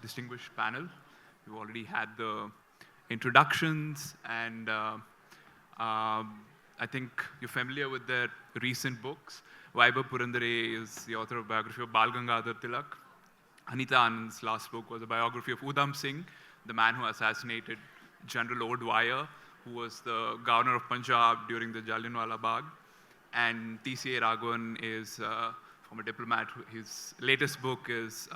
distinguished panel. We've already had the introductions, and I think you're familiar with their recent books. Vaibhav Purandare is the author of biography of Bal Gangadhar Tilak. Anita Anand's last book was a biography of Udham Singh, the man who assassinated General Odwyer, who was the governor of Punjab during the Jallianwala Bagh. And TCA Raghavan is from a diplomat. His latest book is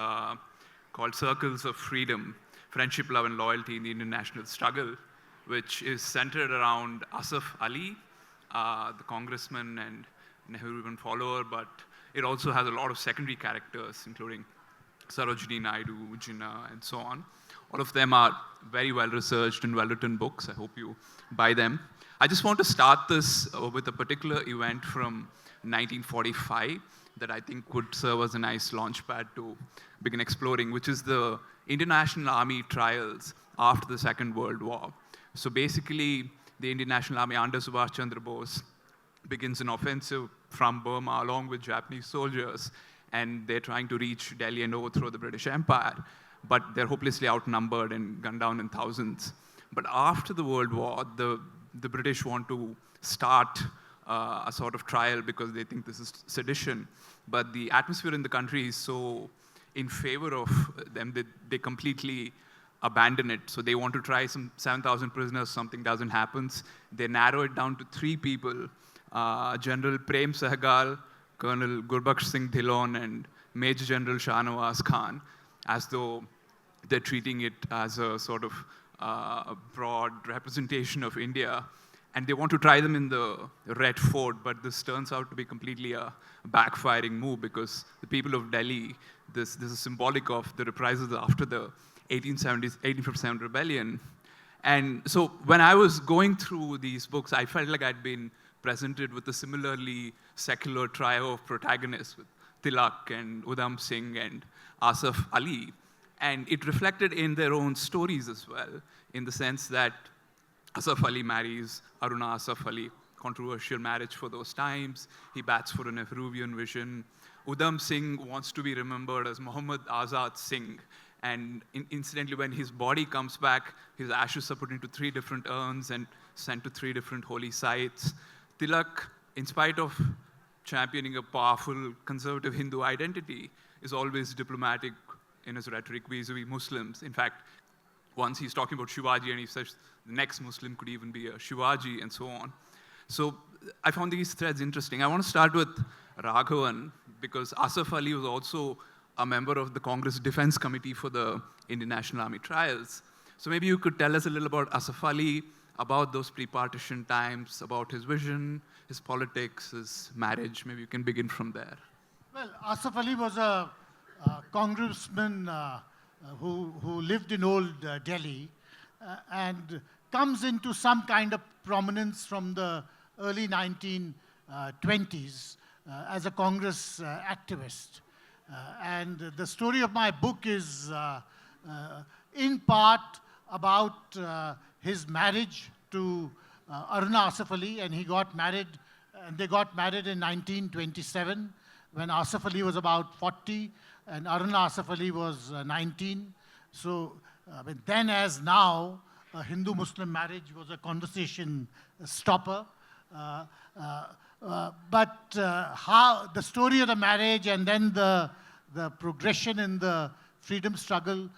called Circles of Freedom, Friendship, Love and Loyalty in the Indian National Struggle, which is centered around Asaf Ali, the congressman and Nehruvian follower, but it also has a lot of secondary characters, including Sarojini Naidu, Jinnah, and so on. All of them are very well-researched and well-written books. I hope you buy them. I just want to start this with a particular event from 1945 that I think would serve as a nice launchpad to begin exploring, which is the Indian National Army trials after the Second World War. So basically, the Indian National Army under Subhash Chandra Bose begins an offensive from Burma along with Japanese soldiers, and they're trying to reach Delhi and overthrow the British Empire, but they're hopelessly outnumbered and gunned down in thousands. But after the World War, the British want to start a sort of trial because they think this is sedition. But the atmosphere in the country is so in favor of them that they completely abandon it. So they want to try some 7,000 prisoners, something doesn't happen. They narrow it down to 3 people, General Prem Sehgal, Colonel Gurbaksh Singh Dhillon, and Major General Shahnawaz Khan, as though they're treating it as a sort of a broad representation of India. And they want to try them in the Red Fort, but this turns out to be completely a backfiring move because the people of Delhi, this is symbolic of the reprisals after the 1857 rebellion. And so when I was going through these books, I felt like I'd been presented with a similarly secular trio of protagonists with Tilak and Udham Singh and Asaf Ali. And it reflected in their own stories as well, in the sense that Asaf Ali marries Aruna Asaf Ali, controversial marriage for those times. He bats for a Nehruvian vision. Udham Singh wants to be remembered as Muhammad Azad Singh. And incidentally, when his body comes back, his ashes are put into 3 different urns and sent to 3 different holy sites. Tilak, in spite of championing a powerful conservative Hindu identity, is always diplomatic in his rhetoric vis-a-vis Muslims. In fact, once he's talking about Shivaji and he says the next Muslim could even be a Shivaji and so on. So I found these threads interesting. I want to start with Raghavan because Asaf Ali was also a member of the Congress Defense Committee for the Indian National Army trials. So maybe you could tell us a little about Asaf Ali, about those pre-partition times, about his vision, his politics, his marriage. Maybe you can begin from there. Well, Asaf Ali was a congressman who lived in old Delhi and comes into some kind of prominence from the early 1920s as a Congress activist. And the story of my book is in part about his marriage to Aruna Asaf Ali, and they got married in 1927 when Asaf Ali was about 40 and Aruna Asaf Ali was 19. So then as now, a Hindu-Muslim marriage was a conversation stopper. But how the story of the marriage and then the progression in the freedom struggle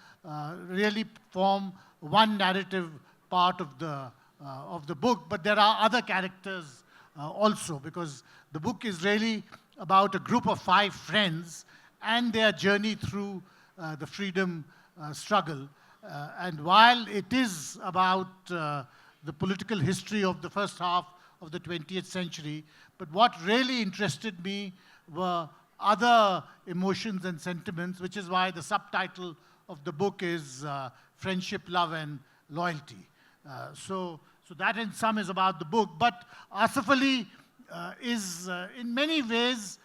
really form one narrative part of the book. But there are other characters also, because the book is really about a group of 5 friends and their journey through the freedom struggle. And while it is about the political history of the first half of the 20th century, but what really interested me were other emotions and sentiments, which is why the subtitle of the book is Friendship, Love and Loyalty. So that in sum is about the book. But Asaf Ali is in many ways,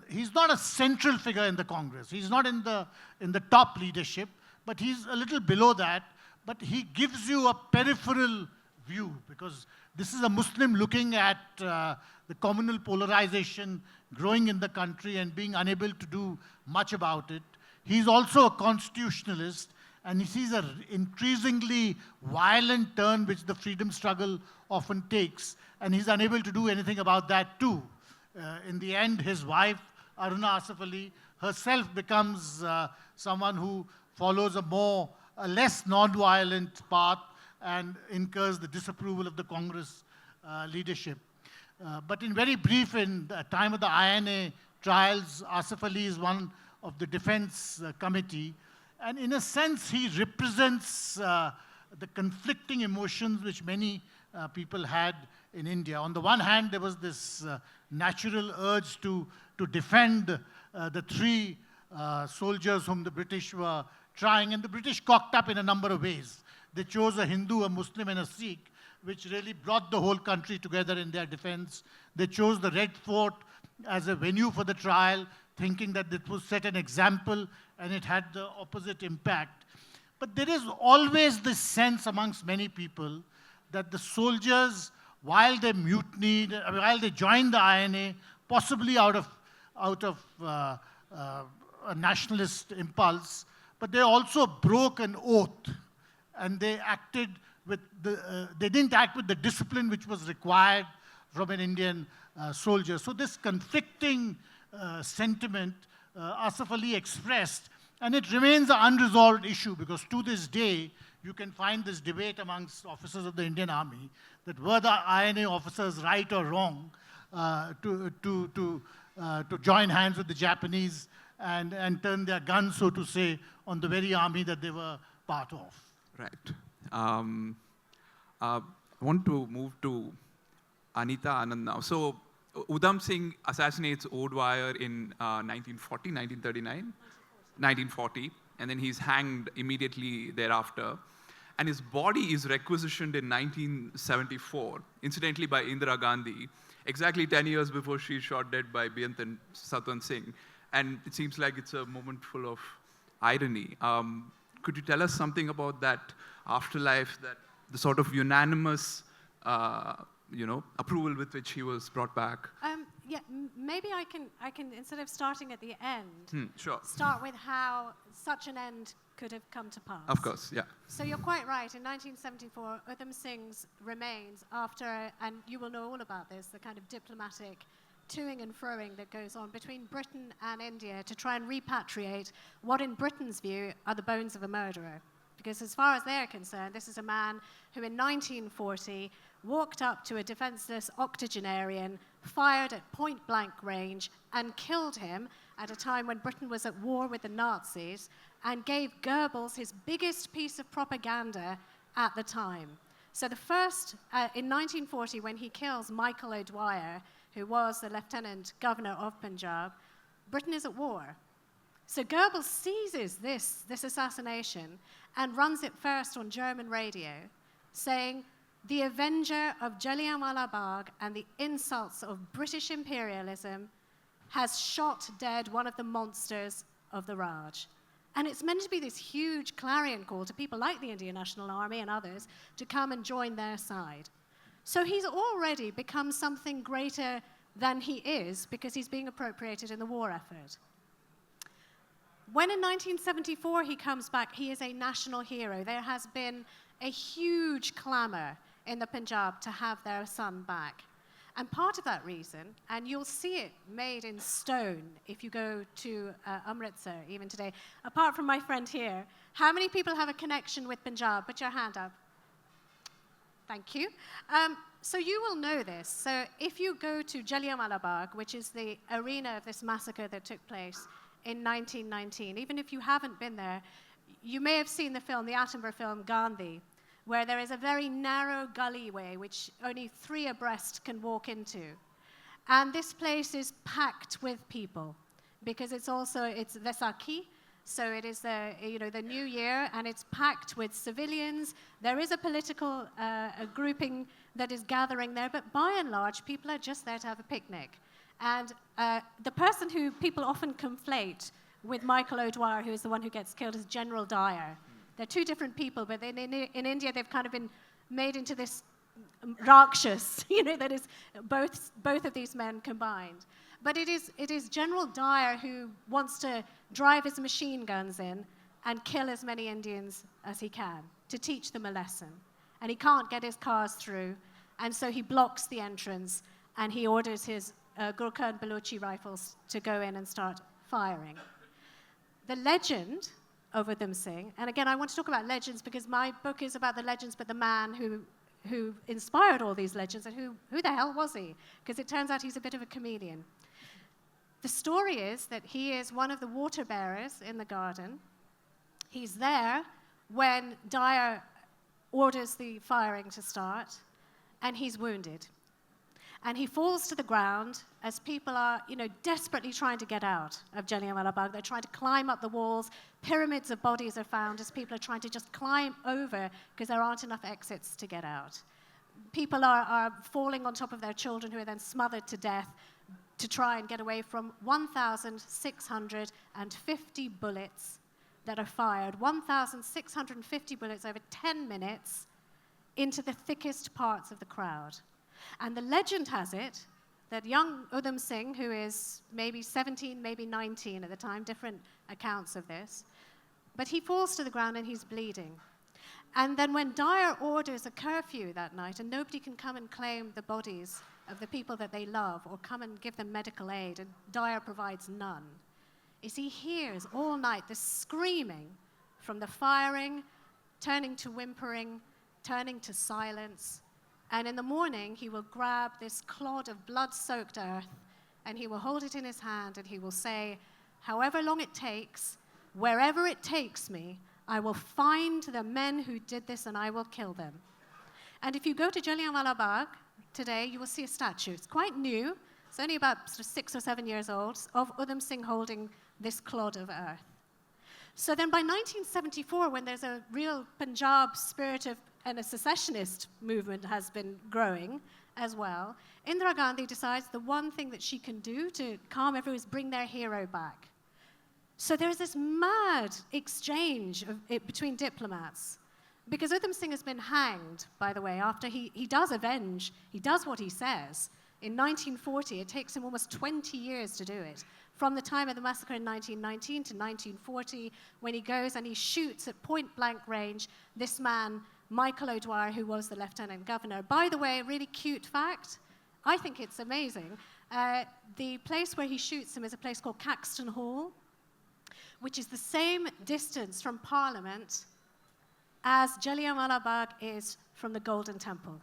he's not a central figure in the Congress. He's not in the top leadership, but he's a little below that. But he gives you a peripheral view, because this is a Muslim looking at the communal polarization growing in the country and being unable to do much about it. he's also a constitutionalist, and he sees an increasingly violent turn which the freedom struggle often takes, and he's unable to do anything about that too. In the end, his wife, Aruna Asif Ali, herself becomes someone who follows a less non-violent path and incurs the disapproval of the Congress leadership. But in very brief, in the time of the INA trials, Asif Ali is one of the defense committee. And in a sense, he represents the conflicting emotions which many people had in India. On the one hand, there was this natural urge to defend the three soldiers whom the British were trying, and the British cocked up in a number of ways. They chose a Hindu, a Muslim, and a Sikh, which really brought the whole country together in their defense. They chose the Red Fort as a venue for the trial, thinking that it would set an example, and it had the opposite impact. But there is always this sense amongst many people that the soldiers, while they mutinied, while they joined the INA, possibly out of a nationalist impulse, but they also broke an oath, and they acted with they didn't act with the discipline which was required from an Indian soldier. So this conflicting sentiment Asif Ali expressed, and it remains an unresolved issue, because to this day you can find this debate amongst officers of the Indian Army that were the INA officers right or wrong to join hands with the Japanese and turn their guns, so to say, on the very army that they were part of. Right. I want to move to Anita, Anand now. So Udham Singh assassinates Oudwyer in 1940, and then he's hanged immediately thereafter. And his body is requisitioned in 1974, incidentally by Indira Gandhi, exactly 10 years before she's shot dead by Beyant Satwant Singh. And it seems like it's a moment full of irony. Could you tell us something about that afterlife, that the sort of unanimous approval with which he was brought back? Yeah, maybe I can, instead of starting at the end, sure. Start with how such an end could have come to pass. Of course, yeah. So you're quite right. In 1974, Udham Singh's remains, after, and you will know all about this, the kind of diplomatic toing and froing that goes on between Britain and India to try and repatriate what, in Britain's view, are the bones of a murderer. Because as far as they're concerned, this is a man who in 1940 walked up to a defenseless octogenarian, fired at point-blank range, and killed him at a time when Britain was at war with the Nazis, and gave Goebbels his biggest piece of propaganda at the time. So the first, in 1940, when he kills Michael O'Dwyer, who was the Lieutenant Governor of Punjab, Britain is at war. So Goebbels seizes this assassination and runs it first on German radio, saying, "The avenger of Jallianwala Bagh and the insults of British imperialism has shot dead one of the monsters of the Raj." And it's meant to be this huge clarion call to people like the Indian National Army and others to come and join their side. So he's already become something greater than he is, because he's being appropriated in the war effort. When in 1974 he comes back, he is a national hero. There has been a huge clamor in the Punjab to have their son back. And part of that reason, and you'll see it made in stone if you go to Amritsar even today, apart from my friend here, how many people have a connection with Punjab? Put your hand up. Thank you. So you will know this. So if you go to Jallianwala Bagh, which is the arena of this massacre that took place in 1919, even if you haven't been there, you may have seen the film, the Attenborough film, Gandhi, where there is a very narrow gullyway which only 3 abreast can walk into. And this place is packed with people, because it's Vaisakhi, so it is the new year, and it's packed with civilians. There is a political grouping that is gathering there, but by and large, people are just there to have a picnic. And the person who people often conflate with Michael O'Dwyer, who is the one who gets killed, is General Dyer. They're two different people, but in India, they've kind of been made into this Rakshas, that is both of these men combined. But it is General Dyer who wants to drive his machine guns in and kill as many Indians as he can to teach them a lesson. And he can't get his cars through, and so he blocks the entrance, and he orders his Gurkha and Balochi rifles to go in and start firing. The legend of Udham Singh, and again, I want to talk about legends because my book is about the legends, but the man who inspired all these legends, and who the hell was he? Because it turns out he's a bit of a chameleon. The story is that he is one of the water bearers in the garden. He's there when Dyer orders the firing to start, and he's wounded. And he falls to the ground as people are, desperately trying to get out of Jallianwala Bagh. They're trying to climb up the walls. Pyramids of bodies are found as people are trying to just climb over because there aren't enough exits to get out. People are falling on top of their children who are then smothered to death to try and get away from 1,650 bullets that are fired, 1,650 bullets over 10 minutes into the thickest parts of the crowd. And the legend has it that young Udham Singh, who is maybe 17, maybe 19 at the time, different accounts of this, but he falls to the ground and he's bleeding. And then when Dyer orders a curfew that night and nobody can come and claim the bodies of the people that they love or come and give them medical aid, and Dyer provides none, is he hears all night this screaming from the firing, turning to whimpering, turning to silence. And in the morning, he will grab this clod of blood-soaked earth, and he will hold it in his hand, and he will say, however long it takes, wherever it takes me, I will find the men who did this, and I will kill them. And if you go to Jallianwala Bagh today, you will see a statue. It's quite new. It's only about 6 or 7 years old, of Udham Singh holding this clod of earth. So then by 1974, when there's a real Punjab spirit and a secessionist movement has been growing as well, Indira Gandhi decides the one thing that she can do to calm everyone is bring their hero back. So there's this mad exchange between diplomats. Because Udham Singh has been hanged, by the way, after he does avenge, he does what he says. In 1940, it takes him almost 20 years to do it. From the time of the massacre in 1919 to 1940, when he goes and he shoots at point-blank range this man, Michael O'Dwyer, who was the lieutenant governor. By the way, a really cute fact, I think it's amazing. The place where he shoots him is a place called Caxton Hall, which is the same distance from Parliament as Jallianwala Bagh is from the Golden Temple.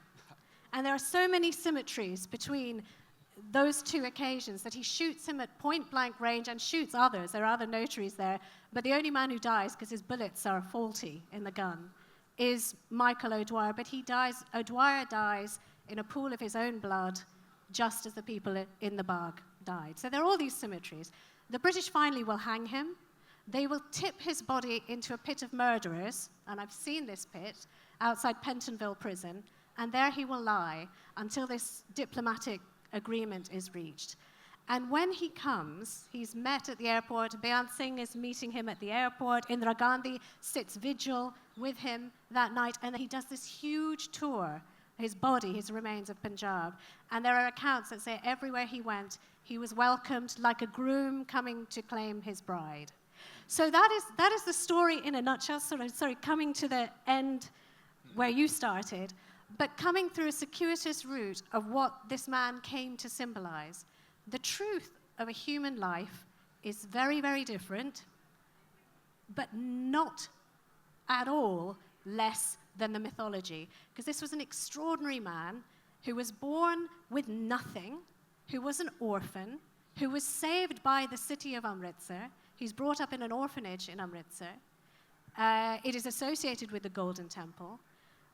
And there are so many symmetries between those two occasions that he shoots him at point-blank range and shoots others. There are other notaries there, but the only man who dies, because his bullets are faulty in the gun, is Michael O'Dwyer. But O'Dwyer dies in a pool of his own blood, just as the people in the Bagh died. So there are all these symmetries. The British finally will hang him. They will tip his body into a pit of murderers, and I've seen this pit, outside Pentonville Prison, and there he will lie until this diplomatic agreement is reached. And when he comes, he's met at the airport. Beant Singh is meeting him at the airport. Indira Gandhi sits vigil with him that night, and he does this huge tour, his body, his remains of Punjab. And there are accounts that say everywhere he went, he was welcomed like a groom coming to claim his bride. So that is the story in a nutshell, coming to the end where you started, but coming through a circuitous route of what this man came to symbolize. The truth of a human life is very, very different, but not at all less than the mythology. Because this was an extraordinary man who was born with nothing, who was an orphan, who was saved by the city of Amritsar. He's brought up in an orphanage in Amritsar. It is associated with the Golden Temple.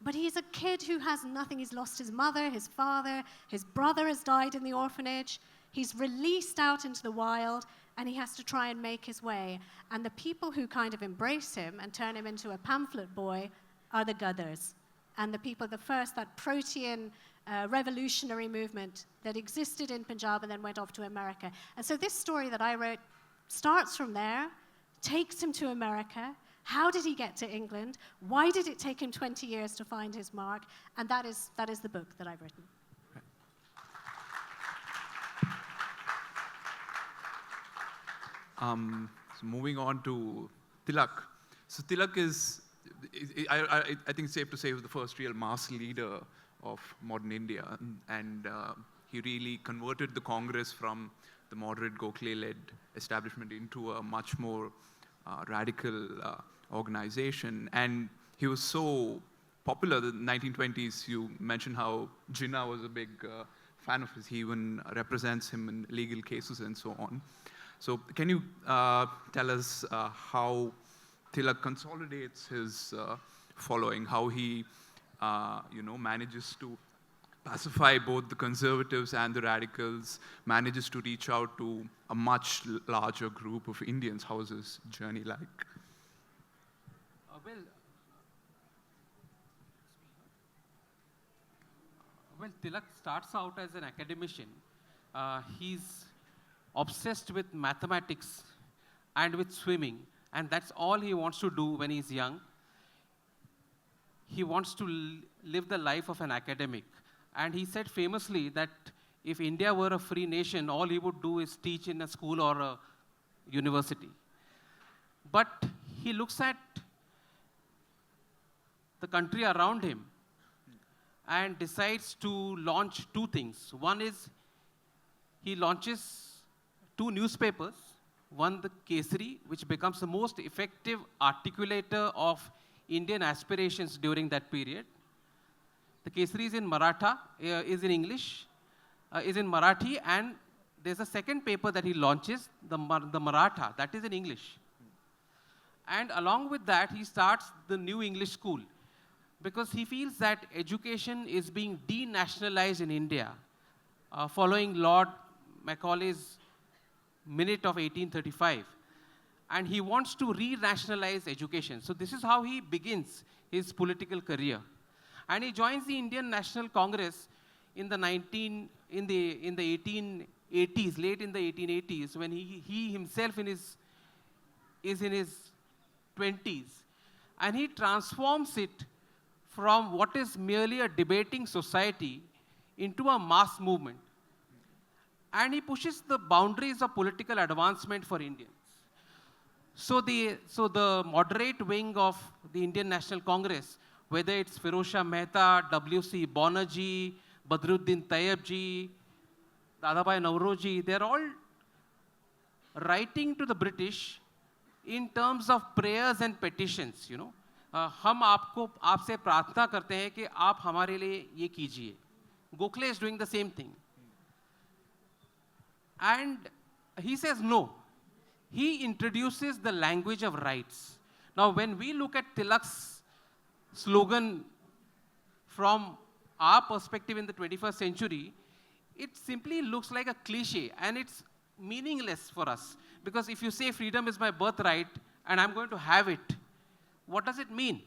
But he's a kid who has nothing. He's lost his mother, his father, his brother has died in the orphanage. He's released out into the wild, and he has to try and make his way. And the people who kind of embrace him and turn him into a pamphlet boy are the Gadars. And the people, that protean revolutionary movement that existed in Punjab and then went off to America. And so this story that I wrote starts from there, takes him to America. How did he get to England? Why did it take him 20 years to find his mark? And that is the book that I've written. So moving on to Tilak. So Tilak I think it's safe to say, he was the first real mass leader of modern India. And he really converted the Congress from the moderate Gokhale-led establishment into a much more radical organization. And he was so popular in the 1920s. You mentioned how Jinnah was a big fan of his. He even represents him in legal cases and so on. So can you tell us how Tilak consolidates his following, how he manages to pacify both the conservatives and the radicals, manages to reach out to a much larger group of Indians? How is his journey like? Well, Tilak starts out as an academician. He's obsessed with mathematics and with swimming, and that's all he wants to do when he's young. He wants to live the life of an academic. And he said famously that if India were a free nation, all he would do is teach in a school or a university. But he looks at the country around him and decides to launch two things. One is he launches two newspapers, one the Kesari, which becomes the most effective articulator of Indian aspirations during that period. The Kesari is in Maratha, is in English, is in Marathi, and there's a second paper that he launches, the Maratha, that is in English. And along with that, he starts the New English School, because he feels that education is being denationalized in India, following Lord Macaulay's Minute of 1835. And he wants to re-nationalize education. So this is how he begins his political career. And he joins the Indian National Congress in the 1880s, late in the 1880s, when he himself is in his 20s. And he transforms it from what is merely a debating society into a mass movement. And he pushes the boundaries of political advancement for Indians. So the moderate wing of the Indian National Congress, whether it's Firozshah Mehta, W.C. Banerjee, Badruddin Tayyabji, Dadabhai Nauroji, they're all writing to the British in terms of prayers and petitions, you know. हम आपसे प्रार्थना करते हैं कि आप हमारे लिए ये कीजिए. Gokhale is doing the same thing. And he says no. He introduces the language of rights. Now, when we look at Tilak's slogan from our perspective in the 21st century, it simply looks like a cliche, and it's meaningless for us. Because if you say freedom is my birthright and I'm going to have it, what does it mean?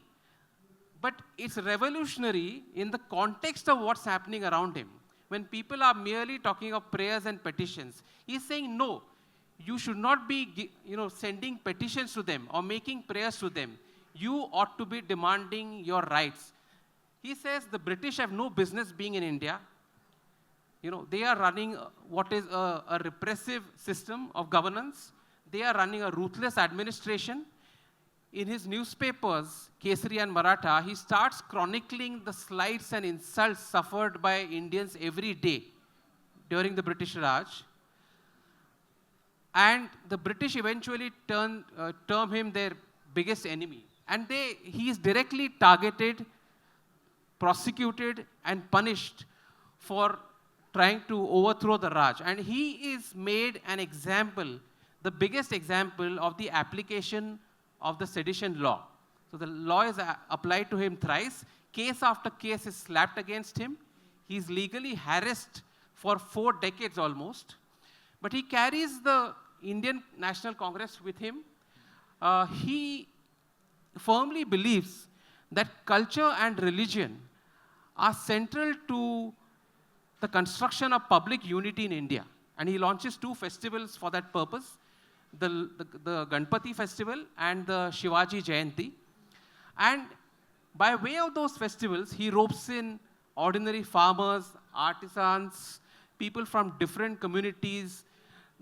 But it's revolutionary in the context of what's happening around him. When people are merely talking of prayers and petitions, he's saying, no, you should not be sending petitions to them or making prayers to them. You ought to be demanding your rights. He says the British have no business being in India. You know, they are running what is a repressive system of governance. They are running a ruthless administration. In his newspapers, Kesari and Maratha, he starts chronicling the slights and insults suffered by Indians every day during the British Raj. And the British eventually term him their biggest enemy. And he is directly targeted, prosecuted, and punished for trying to overthrow the Raj. And he is made an example, the biggest example of the application of the sedition law. So the law is applied to him thrice. Case after case is slapped against him. He's legally harassed for 4 decades almost. But he carries the Indian National Congress with him. He firmly believes that culture and religion are central to the construction of public unity in India. And he launches 2 festivals for that purpose, the Ganpati festival and the Shivaji Jayanti. And by way of those festivals, he ropes in ordinary farmers, artisans, people from different communities,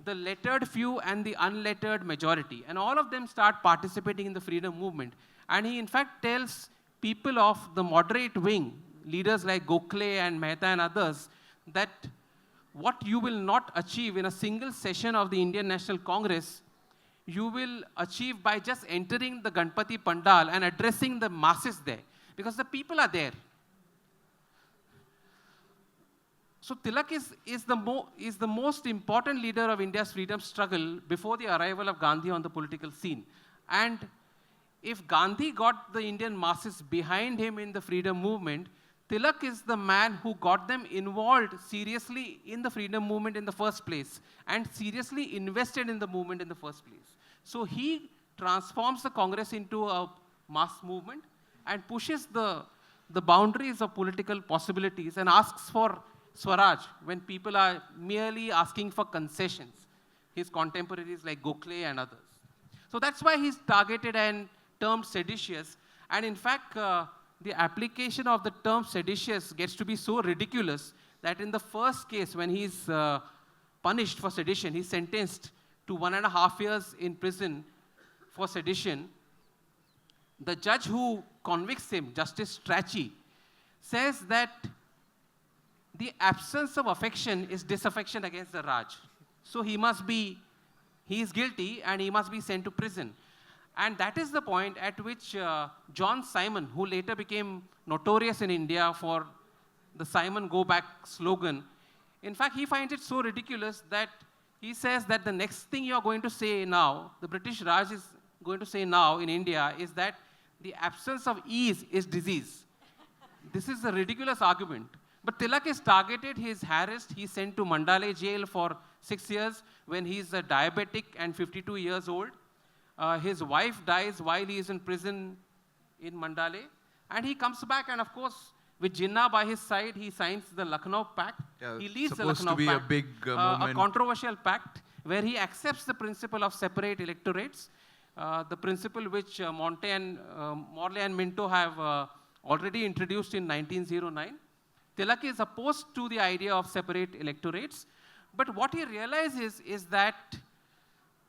the lettered few and the unlettered majority. And all of them start participating in the freedom movement. And he in fact tells people of the moderate wing, leaders like Gokhale and Mehta and others, that what you will not achieve in a single session of the Indian National Congress, you will achieve by just entering the Ganpati Pandal and addressing the masses there, because the people are there. So Tilak is the most important leader of India's freedom struggle before the arrival of Gandhi on the political scene. And if Gandhi got the Indian masses behind him in the freedom movement, Tilak is the man who got them involved seriously in the freedom movement in the first place and seriously invested in the movement in the first place. So he transforms the Congress into a mass movement and pushes the boundaries of political possibilities and asks for Swaraj when people are merely asking for concessions, his contemporaries like Gokhale and others. So that's why he's targeted and termed seditious. And in fact, the application of the term seditious gets to be so ridiculous that in the first case, when he's punished for sedition, he's sentenced to 1.5 years in prison for sedition. The judge who convicts him, Justice Strachey, says that the absence of affection is disaffection against the Raj. So he is guilty and he must be sent to prison. And that is the point at which John Simon, who later became notorious in India for the Simon Go Back slogan, in fact, he finds it so ridiculous that he says that the next thing you're going to say now, the British Raj is going to say now in India, is that the absence of ease is disease. This is a ridiculous argument. But Tilak is targeted, he is harassed, he's sent to Mandale jail for 6 years when he's a diabetic and 52 years old. His wife dies while he is in prison in Mandale. And he comes back and of course, with Jinnah by his side, he signs the Lucknow Pact. Yeah, he leads the supposed Lucknow to be Pact, a big moment. a controversial pact where he accepts the principle of separate electorates, the principle which Morley and Minto have already introduced in 1909. Tilak is opposed to the idea of separate electorates, but what he realizes is that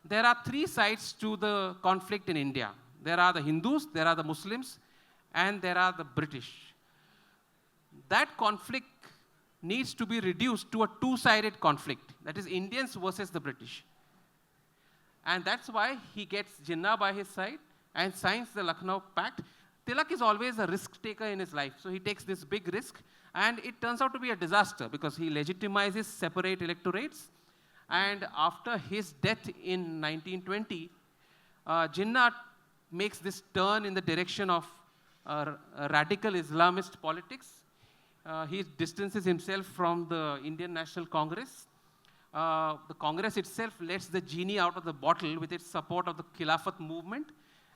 there are 3 sides to the conflict in India. There are the Hindus, there are the Muslims, and there are the British. That conflict needs to be reduced to a 2-sided conflict, that is Indians versus the British. And that's why he gets Jinnah by his side and signs the Lucknow Pact. Tilak is always a risk taker in his life, so he takes this big risk, and it turns out to be a disaster because he legitimizes separate electorates. And after his death in 1920, Jinnah makes this turn in the direction of radical Islamist politics. He distances himself from the Indian National Congress. The Congress itself lets the genie out of the bottle with its support of the Khilafat movement.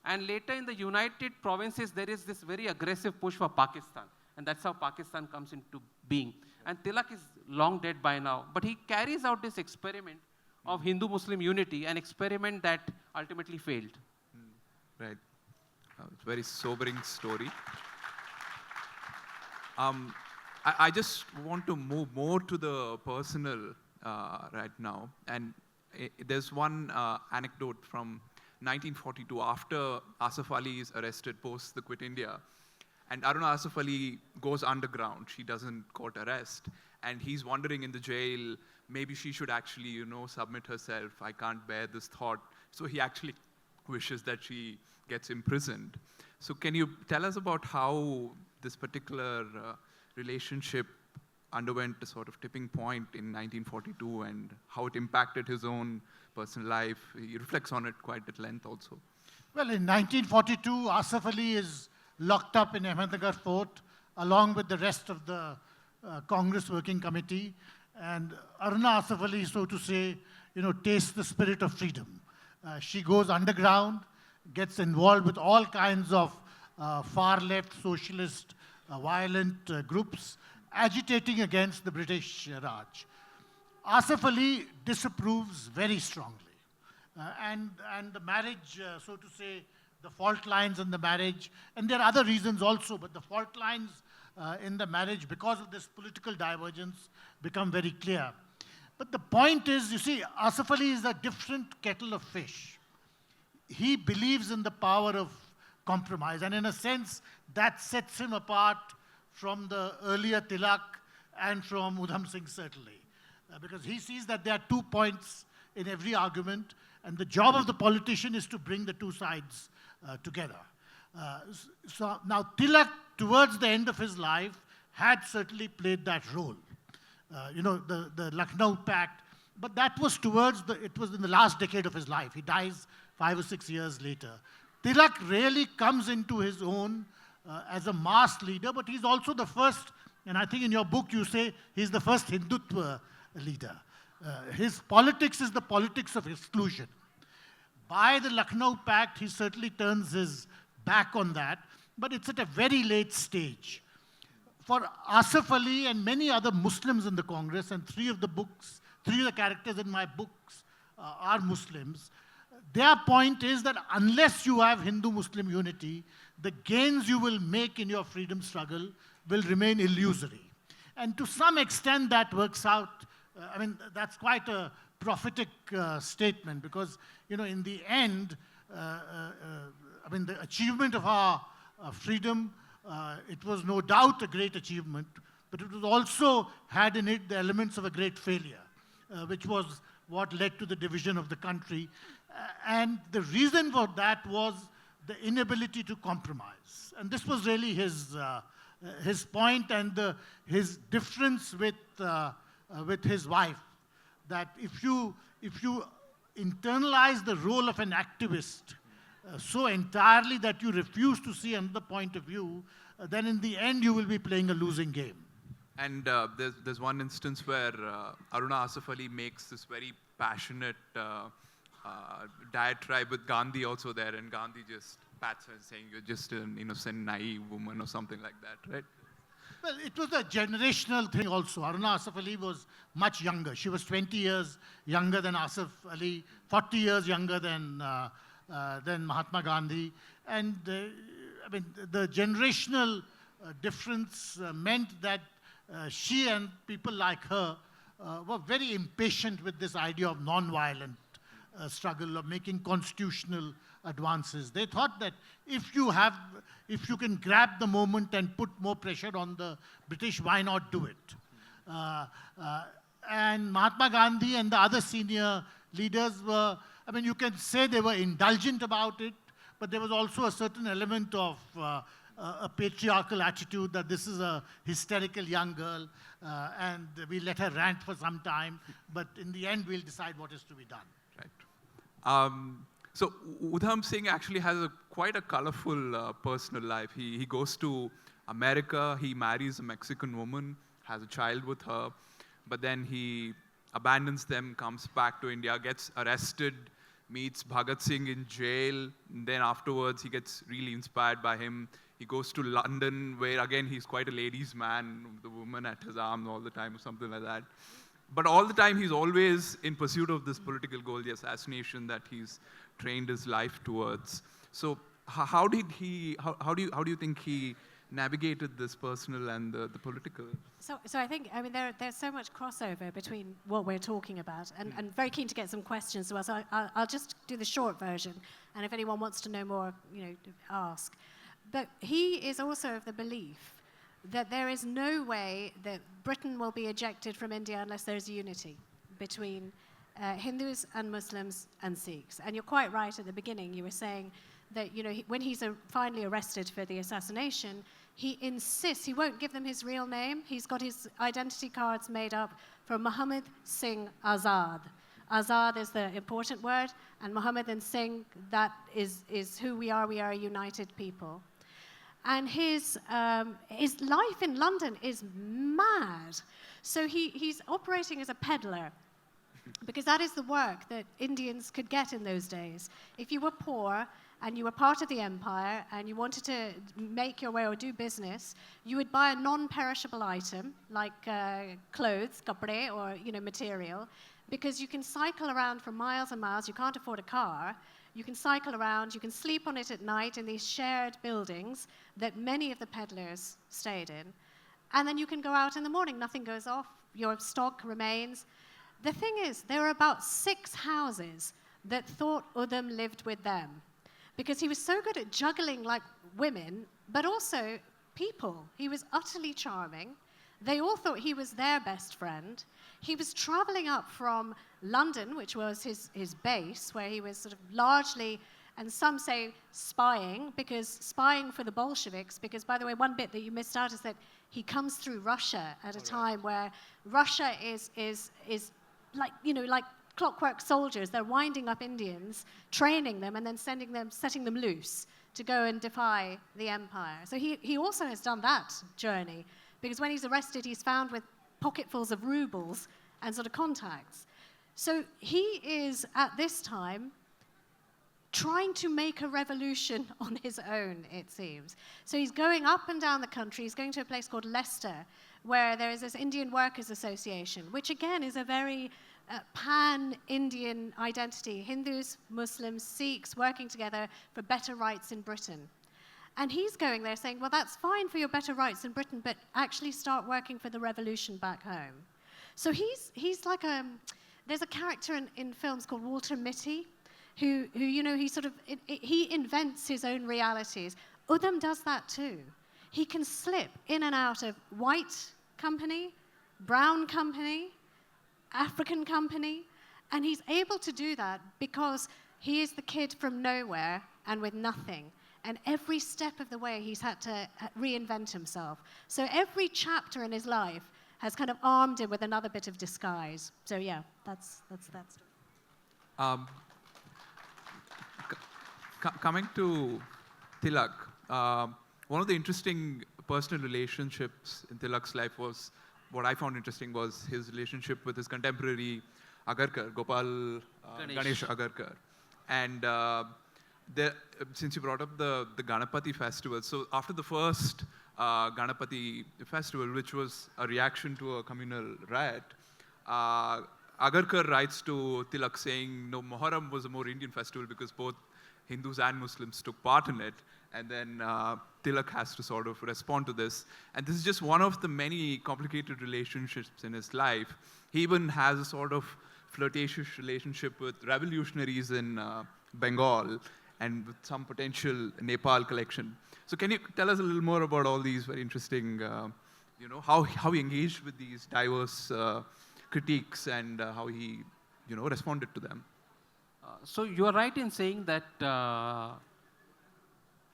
And later in the United Provinces, there is this very aggressive push for Pakistan. And that's how Pakistan comes into being. And Tilak is long dead by now. But he carries out this experiment of Hindu-Muslim unity, an experiment that ultimately failed. Right. It's a very sobering story. I just want to move more to the personal right now. And there's one anecdote from 1942 after Asaf Ali is arrested post the Quit India. And Aruna Asaf Ali goes underground. She doesn't court arrest. And he's wondering in the jail, maybe she should actually, submit herself. I can't bear this thought. So he actually wishes that she gets imprisoned. So can you tell us about how this particular relationship underwent a sort of tipping point in 1942 and how it impacted his own personal life? He reflects on it quite at length also. Well, in 1942, Asaf Ali is locked up in Ahmednagar Fort along with the rest of the Congress Working Committee. And Aruna Asaf Ali, so to say, tastes the spirit of freedom. She goes underground, gets involved with all kinds of far-left socialist violent groups agitating against the British Raj. Asaf Ali disapproves very strongly. And the marriage, so to say, the fault lines in the marriage, and there are other reasons also, but the fault lines in the marriage because of this political divergence become very clear. But the point is, you see, Asif Ali is a different kettle of fish. He believes in the power of compromise, and in a sense, that sets him apart from the earlier Tilak and from Udham Singh, certainly. Because he sees that there are 2 points in every argument, and the job of the politician is to bring the 2 sides together. So now Tilak, towards the end of his life, had certainly played that role. The Lucknow Pact, but that was it was in the last decade of his life. He dies 5 or 6 years later. Tilak really comes into his own as a mass leader, but he's also the first, and I think in your book you say he's the first Hindutva leader. His politics is the politics of exclusion. By the Lucknow Pact, he certainly turns his back on that, but it's at a very late stage. For Asif Ali and many other Muslims in the Congress, and 3 of the characters in my books are Muslims, their point is that unless you have Hindu-Muslim unity, the gains you will make in your freedom struggle will remain illusory. And to some extent that works out. That's quite a prophetic statement, because, in the end, the achievement of our freedom, it was no doubt a great achievement, but it was also had in it the elements of a great failure, which was what led to the division of the country. And the reason for that was the inability to compromise. And this was really his point, and his difference with his wife, that if you internalize the role of an activist so entirely that you refuse to see another point of view, then in the end you will be playing a losing game. And there's one instance where Aruna Asif Ali makes this very passionate diatribe with Gandhi also there, and Gandhi just pats her saying, "You're just an innocent, naive woman," or something like that, right? Well, it was a generational thing also. Aruna Asif Ali was much younger. She was 20 years younger than Asif Ali, 40 years younger than Mahatma Gandhi. And the generational difference meant that she and people like her were very impatient with this idea of non-violent struggle, of making constitutional advances. They thought that if you can grab the moment and put more pressure on the British, why not do it? And Mahatma Gandhi and the other senior leaders were, you can say they were indulgent about it, but there was also a certain element of a patriarchal attitude that this is a hysterical young girl, and we let her rant for some time, but in the end we'll decide what is to be done. Right. So Udham Singh actually has quite a colorful personal life. He goes to America, he marries a Mexican woman, has a child with her, but then he abandons them, comes back to India, gets arrested, meets Bhagat Singh in jail, and then afterwards he gets really inspired by him. He goes to London, where again he's quite a ladies' man, the woman at his arms all the time or something like that. But all the time he's always in pursuit of this political goal, the assassination that he's trained his life towards. So how do you think he navigated this personal and the political? So I think, there's so much crossover between what we're talking about, and very keen to get some questions as well. So I'll just do the short version, and if anyone wants to know more, ask. But he is also of the belief that there is no way that Britain will be ejected from India unless there's unity between Hindus and Muslims and Sikhs. And you're quite right at the beginning. You were saying that, when he's finally arrested for the assassination, he insists, he won't give them his real name. He's got his identity cards made up for Muhammad Singh Azad. Azad is the important word, and Muhammad and Singh, that is who we are. We are a united people. And his life in London is mad. So he's operating as a peddler, because that is the work that Indians could get in those days. If you were poor and you were part of the empire and you wanted to make your way or do business, you would buy a non-perishable item like clothes, kapde, or material, because you can cycle around for miles and miles. You can't afford a car. You can cycle around, you can sleep on it at night in these shared buildings that many of the peddlers stayed in. And then you can go out in the morning, nothing goes off, your stock remains. The thing is, there were about 6 houses that thought Udham lived with them because he was so good at juggling like women, but also people. He was utterly charming. They all thought he was their best friend. He was traveling up from London, which was his base, where he was sort of largely, and some say spying for the Bolsheviks, because, by the way, one bit that you missed out is that he comes through Russia at a time where Russia is like, like clockwork soldiers. They're winding up Indians, training them, and then setting them loose to go and defy the empire. So he also has done that journey, because when he's arrested, he's found with pocketfuls of rubles and sort of contacts. So he is, at this time, trying to make a revolution on his own, it seems. So he's going up and down the country. He's going to a place called Leicester, where there is this Indian Workers' Association, which again is a very pan-Indian identity. Hindus, Muslims, Sikhs working together for better rights in Britain. And he's going there saying, well, that's fine for your better rights in Britain, but actually start working for the revolution back home. So he's like there's a character in films called Walter Mitty, who he invents his own realities. Udham does that too. He can slip in and out of white company, brown company, African company, and he's able to do that because he is the kid from nowhere and with nothing. And every step of the way, he's had to reinvent himself. So every chapter in his life has kind of armed him with another bit of disguise. So yeah, that's that story. Coming to Tilak, one of the interesting personal relationships in Tilak's life was, what I found interesting was his relationship with his contemporary Agarkar, Gopal Ganesh Agarkar. And since you brought up the Ganapati festival, so after the first Ganapati festival, which was a reaction to a communal riot, Agarkar writes to Tilak saying, no, Muharram was a more Indian festival because both Hindus and Muslims took part in it. And then Tilak has to sort of respond to this. And this is just one of the many complicated relationships in his life. He even has a sort of flirtatious relationship with revolutionaries in Bengal and with some potential Nepal collection. So can you tell us a little more about all these very interesting, how he engaged with these diverse critiques and how he, responded to them? So you are right in saying that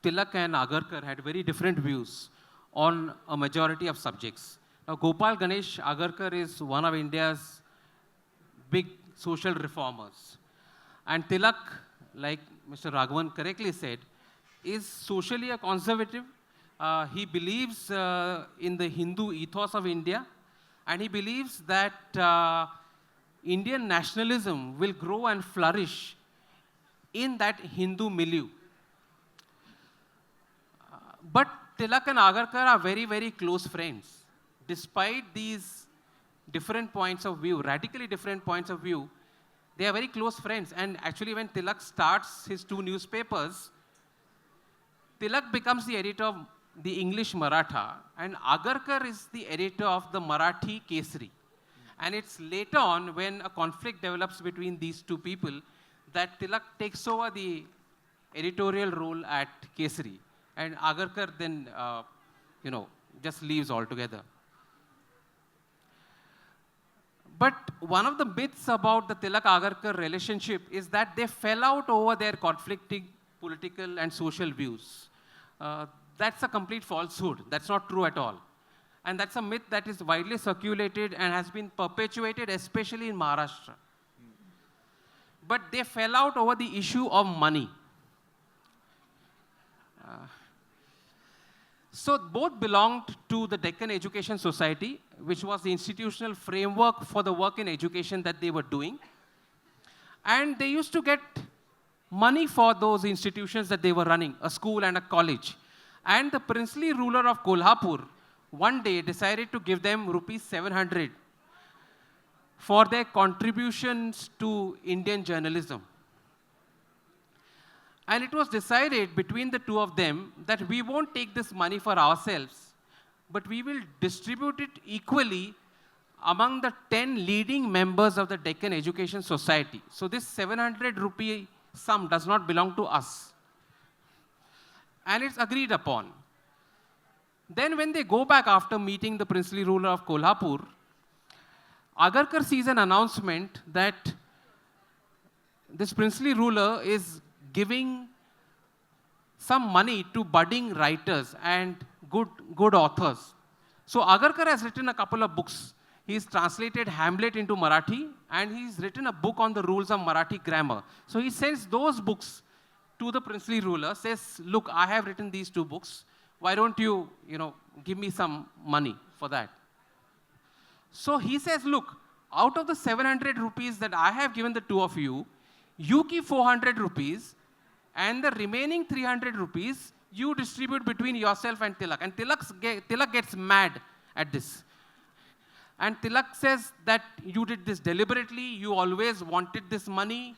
Tilak and Agarkar had very different views on a majority of subjects. Now, Gopal Ganesh Agarkar is one of India's big social reformers. And Tilak, like Mr. Raghavan correctly said, is socially a conservative. He believes in the Hindu ethos of India, and he believes that Indian nationalism will grow and flourish in that Hindu milieu. But Tilak and Agarkar are very, very close friends. Despite these different points of view, radically different points of view, they are very close friends. And actually, when Tilak starts his 2 newspapers, Tilak becomes the editor of the English Maratha, and Agarkar is the editor of the Marathi Kesari. And it's later on, when a conflict develops between these 2 people, that Tilak takes over the editorial role at Kesari. And Agarkar then, just leaves altogether. But one of the myths about the Tilak-Agarkar relationship is that they fell out over their conflicting political and social views. That's a complete falsehood. That's not true at all. And that's a myth that is widely circulated and has been perpetuated, especially in Maharashtra. But they fell out over the issue of money. So both belonged to the Deccan Education Society, which was the institutional framework for the work in education that they were doing. And they used to get money for those institutions that they were running, a school and a college. And the princely ruler of Kolhapur one day decided to give them rupees 700 for their contributions to Indian journalism. And it was decided between the 2 of them that we won't take this money for ourselves, but we will distribute it equally among the 10 leading members of the Deccan Education Society. So this 700 rupee sum does not belong to us. And it's agreed upon. Then when they go back after meeting the princely ruler of Kolhapur, Agarkar sees an announcement that this princely ruler is giving some money to budding writers and good authors. So Agarkar has written a couple of books. He's translated Hamlet into Marathi, and he's written a book on the rules of Marathi grammar. So he sends those books to the princely ruler, says, look, I have written these 2 books. Why don't you, give me some money for that? So he says, look, out of the 700 rupees that I have given the 2 of you, you keep 400 rupees, and the remaining 300 rupees you distribute between yourself and Tilak. And Tilak gets mad at this. And Tilak says that you did this deliberately, you always wanted this money.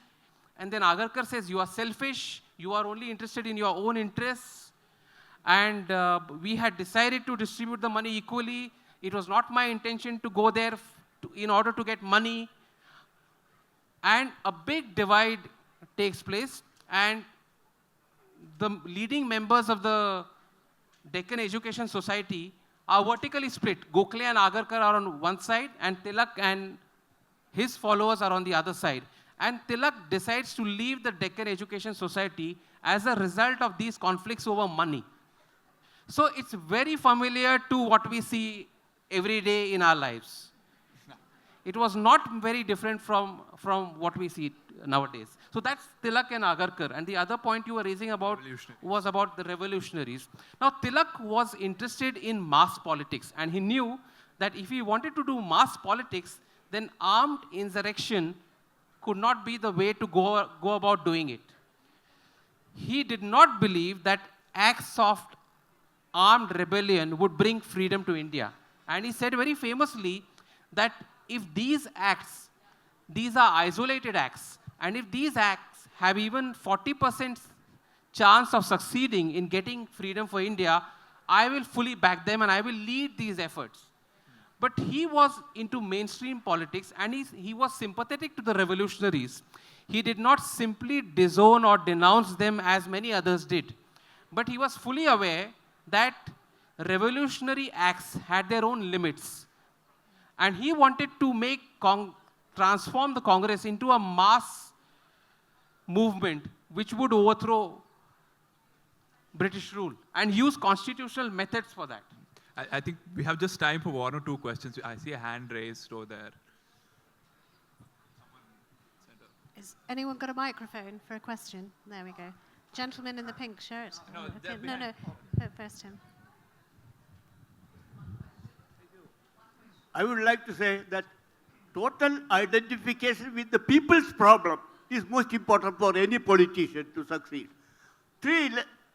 And then Agarkar says, you are selfish, you are only interested in your own interests. And we had decided to distribute the money equally. It was not my intention to go there in order to get money. And a big divide takes place. And the leading members of the Deccan Education Society are vertically split. Gokhale and Agarkar are on one side, and Tilak and his followers are on the other side. And Tilak decides to leave the Deccan Education Society as a result of these conflicts over money. So it's very familiar to what we see every day in our lives. It was not very different from what we see nowadays. So that's Tilak and Agarkar. And the other point you were raising about was about the revolutionaries. Now, Tilak was interested in mass politics, and he knew that if he wanted to do mass politics, then armed insurrection could not be the way to go about doing it. He did not believe that acts of armed rebellion would bring freedom to India. And he said very famously that if these acts, these are isolated acts, and if these acts have even 40% chance of succeeding in getting freedom for India, I will fully back them and I will lead these efforts. But he was into mainstream politics, and he was sympathetic to the revolutionaries. He did not simply disown or denounce them as many others did. But he was fully aware that revolutionary acts had their own limits. And he wanted to transform the Congress into a mass movement which would overthrow British rule and use constitutional methods for that. I think we have just time for 1 or 2 questions. I see a hand raised over there. Has anyone got a microphone for a question? There we go. Gentleman in the pink shirt. No, first him. I would like to say that total identification with the people's problem is most important for any politician to succeed. 3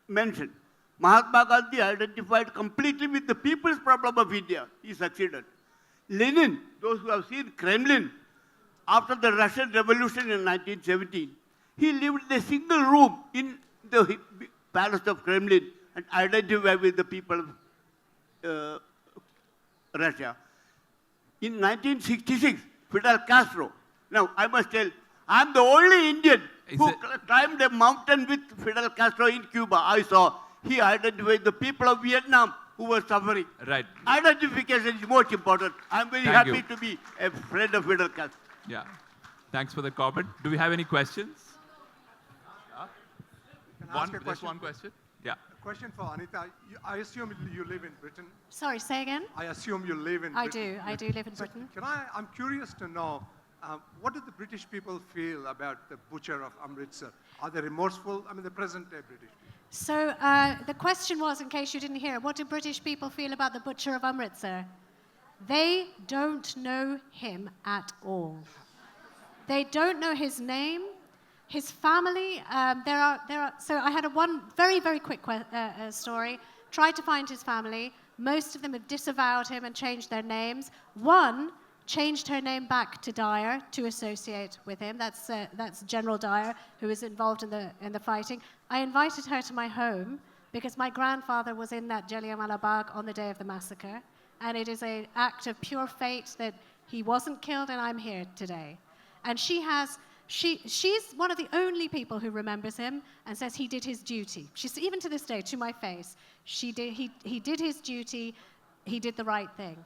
mentioned. Mahatma Gandhi identified completely with the people's problem of India. He succeeded. Lenin, those who have seen Kremlin, after the Russian Revolution in 1917, he lived in a single room in the palace of Kremlin and identified with the people of Russia. In 1966, Fidel Castro. Now, I must tell, I'm the only Indian who climbed a mountain with Fidel Castro in Cuba. I saw he identified the people of Vietnam who were suffering. Right. Identification is most important. I'm very happy to be a friend of Fidel Castro. Yeah. Thanks for the comment. Do we have any questions? Just one question? Yeah. A question for Anita. I assume you live in Britain. Sorry, say again? I assume you live in Britain. I do live in Britain. I'm curious to know, what do the British people feel about the butcher of Amritsar? Are they remorseful? I mean, the present-day British people. So the question was, in case you didn't hear, what do British people feel about the butcher of Amritsar? They don't know him at all. They don't know his name, his family. So I had one very, very quick story. Tried to find his family. Most of them have disavowed him and changed their names. One changed her name back to Dyer to associate with him. That's General Dyer, who was involved in the fighting. I invited her to my home because my grandfather was in that Jallianwala Bagh on the day of the massacre. And it is an act of pure fate that He wasn't killed, and I'm here today. And she's one of the only people who remembers him and says he did his duty. She's, even to this day, to my face, he did his duty, he did the right thing.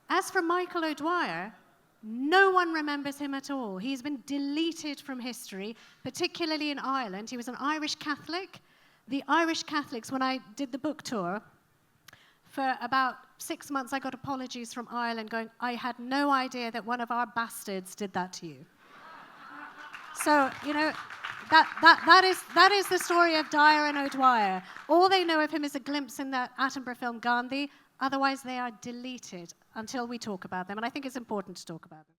As for Michael O'Dwyer, no one remembers him at all. He's been deleted from history, particularly in Ireland. He was an Irish Catholic. The Irish Catholics, when I did the book tour, for about 6 months I got apologies from Ireland going, I had no idea that one of our bastards did that to you. So, you know, that is the story of Dyer and O'Dwyer. All they know of him is a glimpse in that Attenborough film Gandhi. Otherwise, they are deleted until we talk about them. And I think it's important to talk about them.